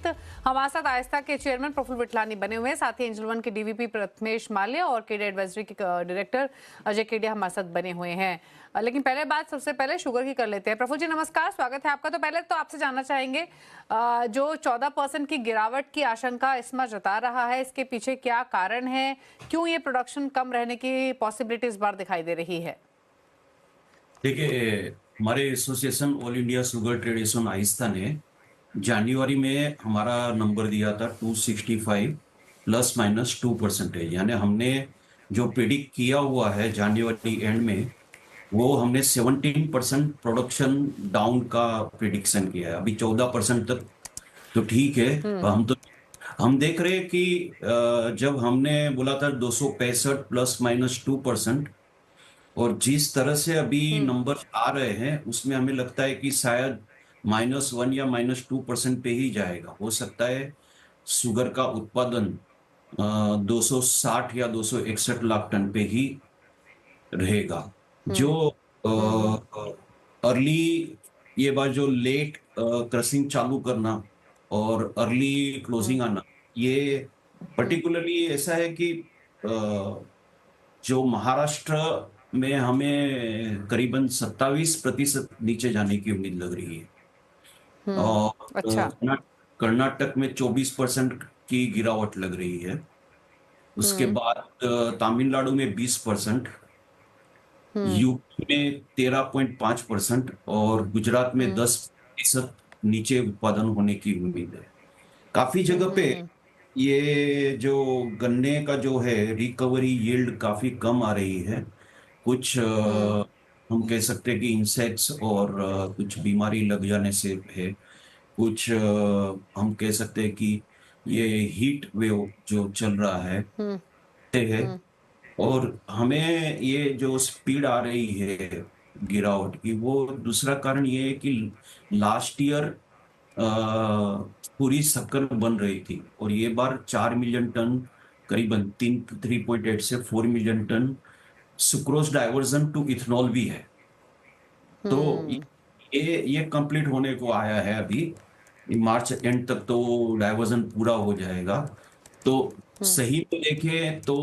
हमारे साथ आस्था के चेयरमैन प्रफुल्ल विठलानी बने हुए हैं, साथ ही एंजल वन के डीवीपी प्रथमेश माल्या और केडी एडवाइजरी के डायरेक्टर अजय केडिया हमारे साथ बने हुए हैं। लेकिन पहले बात सबसे पहले शुगर की कर लेते हैं। प्रफुल्ल जी नमस्कार, स्वागत है आपका। तो पहले तो आपसे जानना चाहेंगे, जो 14% की गिरावट की आशंका इसमें जता रहा है, इसके पीछे क्या कारण है, क्यों ये प्रोडक्शन कम रहने की पॉसिबिलिटी इस बार दिखाई दे रही है? देखिए, हमारे एसोसिएशन ऑल इंडिया शुगर ट्रेडेशन आहिस्ता ने जनवरी में हमारा नंबर दिया था 265 ±2%। यानी हमने जो प्रिडिक्ट किया हुआ है जनवरी एंड में, वो हमने 17% प्रोडक्शन डाउन का प्रिडिक्शन किया है। अभी 14% तक तो ठीक है। हम देख रहे हैं कि जब हमने बोला था 265 ±2%, और जिस तरह से अभी नंबर आ रहे हैं उसमें हमें लगता है कि शायद -1 या -2% पे ही जाएगा। हो सकता है शुगर का उत्पादन 260 या 261 लाख टन पे ही रहेगा। जो अर्ली, ये बार जो लेट क्रशिंग चालू करना और अर्ली क्लोजिंग आना, ये पर्टिकुलरली ऐसा है कि जो महाराष्ट्र में हमें करीबन 27% नीचे जाने की उम्मीद लग रही है, और अच्छा। कर्नाटक में 24% की गिरावट लग रही है। उसके बाद तमिलनाडु में 20%, यूपी में 13.5% और गुजरात में 10% नीचे उत्पादन होने की उम्मीद है। काफी जगह पे ये जो गन्ने का जो है रिकवरी यील्ड काफी कम आ रही है। कुछ हम कह सकते हैं कि इंसेक्ट्स और कुछ बीमारी लग जाने से है। कुछ हम कह सकते हैं कि ये हीट वेव जो चल रहा है। और हमें ये जो स्पीड आ रही है गिरावट की, वो दूसरा कारण ये है कि लास्ट ईयर पूरी शक्कर बन रही थी, और ये बार 4 मिलियन टन, करीबन 3.8 से 4 million tonne sucrose diversion to ethanol भी है। तो ये कंप्लीट होने को आया है अभी। मार्च एंड तक तो डाइवर्जन पूरा हो जाएगा। तो सही में देखें तो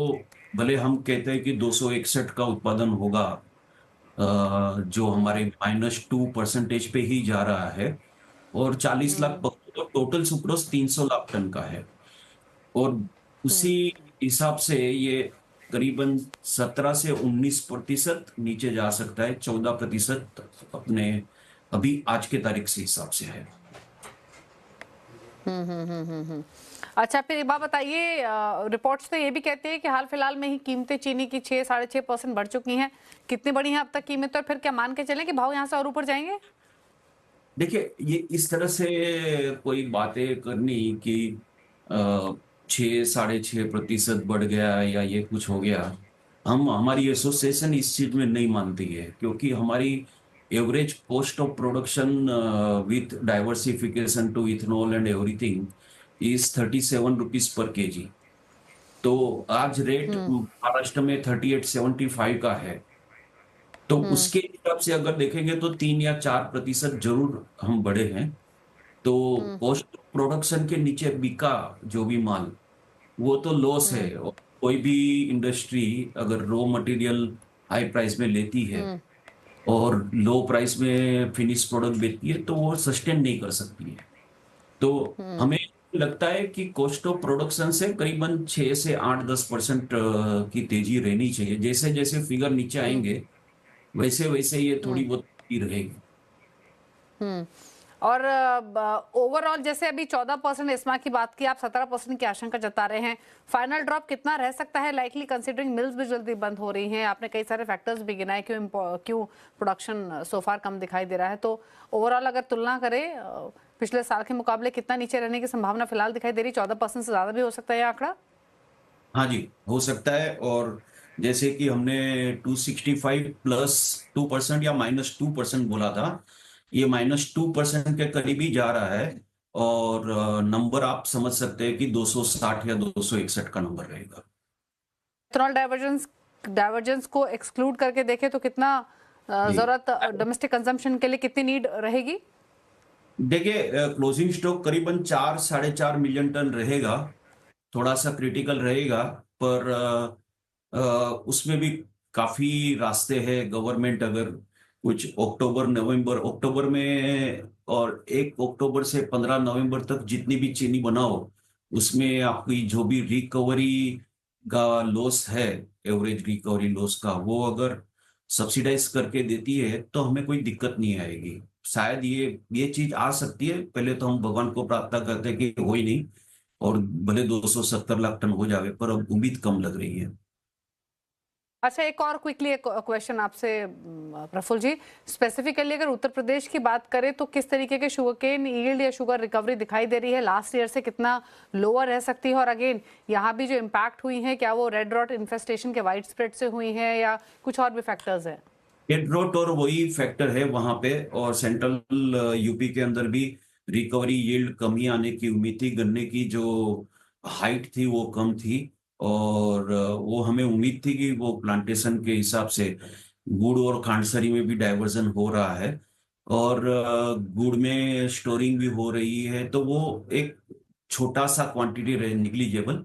भले हम कहते हैं कि 261 का उत्पादन होगा, जो हमारे -2% पे ही जा रहा है, और 40 लाख, तो टोटल सुक्रोज 300 लाख टन का है। और उसी हिसाब से ये करीबन 17 से 19% नीचे जा सकता है। 14% अपने अभी आज के तारीख से हिसाब से है। अच्छा, फिर एक बात बताइए, रिपोर्ट्स तो ये भी कहते हैं कि हाल फिलहाल में ही कीमतें चीनी की 6-6.5% बढ़ चुकी हैं। कितनी बढ़ी हैं अब तक कीमत, और फिर क्या मान के चलें कि भाव यहाँ से और ऊपर जाएंगे? देखिए, ये इस तरह से कोई बातें करनी कि 6-6.5% बढ़ गया या ये कुछ हो गया, हम हमारी एसोसिएशन इस चीज में नहीं मानती है, क्योंकि हमारी average cost of production with diversification to ethanol and everything is 37 rupees per kg. तो आज रेट महाराष्ट्र में 38.75 का है। तो उसके हिसाब से अगर देखेंगे तो 3 या 4% जरूर हम बढ़े हैं। तो कॉस्ट प्रोडक्शन के नीचे बिका जो भी माल, वो तो लॉस है। और कोई भी इंडस्ट्री अगर रॉ मटेरियल हाई प्राइस में लेती है और लो प्राइस में फिनिश प्रोडक्ट बेचती है, तो वो सस्टेन नहीं कर सकती है। तो हमें लगता है कि कॉस्ट ऑफ प्रोडक्शन से करीबन 6 से 8-10% की तेजी रहनी चाहिए। जैसे जैसे फिगर नीचे आएंगे, वैसे वैसे ये थोड़ी बहुत ही रहेगी। और ओवरऑल जैसे अभी 14% इस्मा की बात की, आप 17% की आशंका जता रहे हैं। फाइनल ड्रॉप कितना रह सकता है लाइकली, कंसीडरिंग मिल्स भी जल्दी बंद हो रही हैं? आपने कई सारे फैक्टर्स भी गिनाए क्यों प्रोडक्शन सो फार कम दिखाई दे रहा है। तो ओवरऑल अगर तुलना करें पिछले साल के मुकाबले, कितना नीचे रहने की संभावना फिलहाल दिखाई दे रही? 14% से ज्यादा भी हो सकता है यह आंकड़ा? हाँ जी, हो सकता है। और जैसे कि हमने 265 +2% या -2% बोला था, ये -2% के करीब ही जा रहा है। और नंबर आप समझ सकते हैं कि 260 या 261 का नंबर रहेगा। इथेनॉल डाइवर्जेंस को एक्सक्लूड करके देखें तो कितना जी, जरूरत डोमेस्टिक कंजम्पशन के लिए, कितनी नीड रहेगी? देखिए, क्लोजिंग स्टॉक करीबन 4-4.5 मिलियन टन रहेगा। थोड़ा सा क्रिटिकल रहेगा, पर उसमें भी काफी रास्ते हैं। गवर्नमेंट अगर कुछ अक्टूबर में और 1 अक्टूबर से 15 नवंबर तक जितनी भी चीनी बनाओ, उसमें आपकी जो भी रिकवरी का लॉस है, एवरेज रिकवरी लॉस का, वो अगर सब्सिडाइज करके देती है तो हमें कोई दिक्कत नहीं आएगी। शायद ये चीज आ सकती है। पहले तो हम भगवान को प्रार्थना करते हैं कि हो ही नहीं, और भले 270 लाख टन हो जावे, पर अब उम्मीद कम लग रही है। अच्छा, एक और क्विकली एक क्वेश्चन आपसे प्रफुल्ल जी, स्पेसिफिकली अगर उत्तर प्रदेश की बात करें तो किस तरीके के शुगरकेन यील्ड या शुगर रिकवरी दिखाई दे रही है? लास्ट ईयर से कितना लोअर रह सकती है? और अगेन यहाँ भी जो इम्पैक्ट हुई है, क्या वो रेड रॉट इन्फेस्टेशन के वाइड स्प्रेड से हुई है या कुछ और भी फैक्टर्स है? हेड रोट और वही फैक्टर है वहां पे, और सेंट्रल यूपी के अंदर भी रिकवरी यील्ड कमी आने की उम्मीद थी। गन्ने की जो हाइट थी वो कम थी, और वो हमें उम्मीद थी कि वो प्लांटेशन के हिसाब से गुड़ और खांडसरी में भी डाइवर्जन हो रहा है, और गुड़ में स्टोरिंग भी हो रही है, तो वो एक छोटा सा क्वांटिटी रहे, निग्लिजेबल।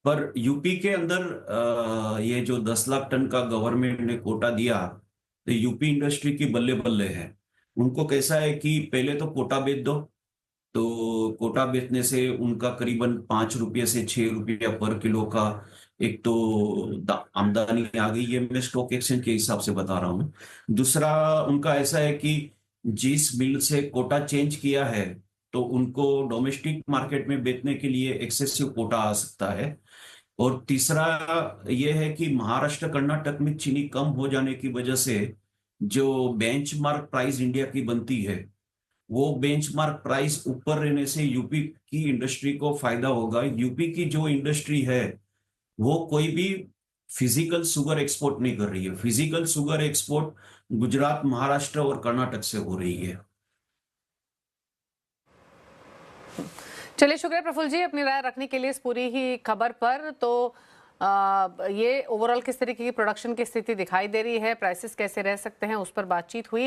पर यूपी के अंदर ये जो 10 लाख टन का गवर्नमेंट ने कोटा दिया, तो यूपी इंडस्ट्री की बल्ले बल्ले है। उनको कैसा है कि पहले तो कोटा बेच दो, तो कोटा बेचने से उनका करीबन 5 रुपये से 6 रुपया पर किलो का एक तो आमदनी आ गई। ये मैं स्टॉक एक्सचेंज के हिसाब से बता रहा हूँ। दूसरा, उनका ऐसा है कि जिस मिल से कोटा चेंज किया है, तो उनको डोमेस्टिक मार्केट में बेचने के लिए एक्सेसिव कोटा आ सकता है। और तीसरा ये है कि महाराष्ट्र कर्नाटक में चीनी कम हो जाने की वजह से जो बेंचमार्क प्राइस इंडिया की बनती है, वो बेंचमार्क प्राइस ऊपर रहने से यूपी की इंडस्ट्री को फायदा होगा। यूपी की जो इंडस्ट्री है, वो कोई भी फिजिकल शुगर एक्सपोर्ट नहीं कर रही है। Physical sugar export Gujarat, Maharashtra और कर्नाटक से हो रही है। चलिए, शुक्रिया प्रफुल्ल जी अपनी राय रखने के लिए इस पूरी ही खबर पर। तो ये ओवरऑल किस तरीके की प्रोडक्शन की स्थिति दिखाई दे रही है, प्राइसेस कैसे रह सकते हैं, उस पर बातचीत हुई।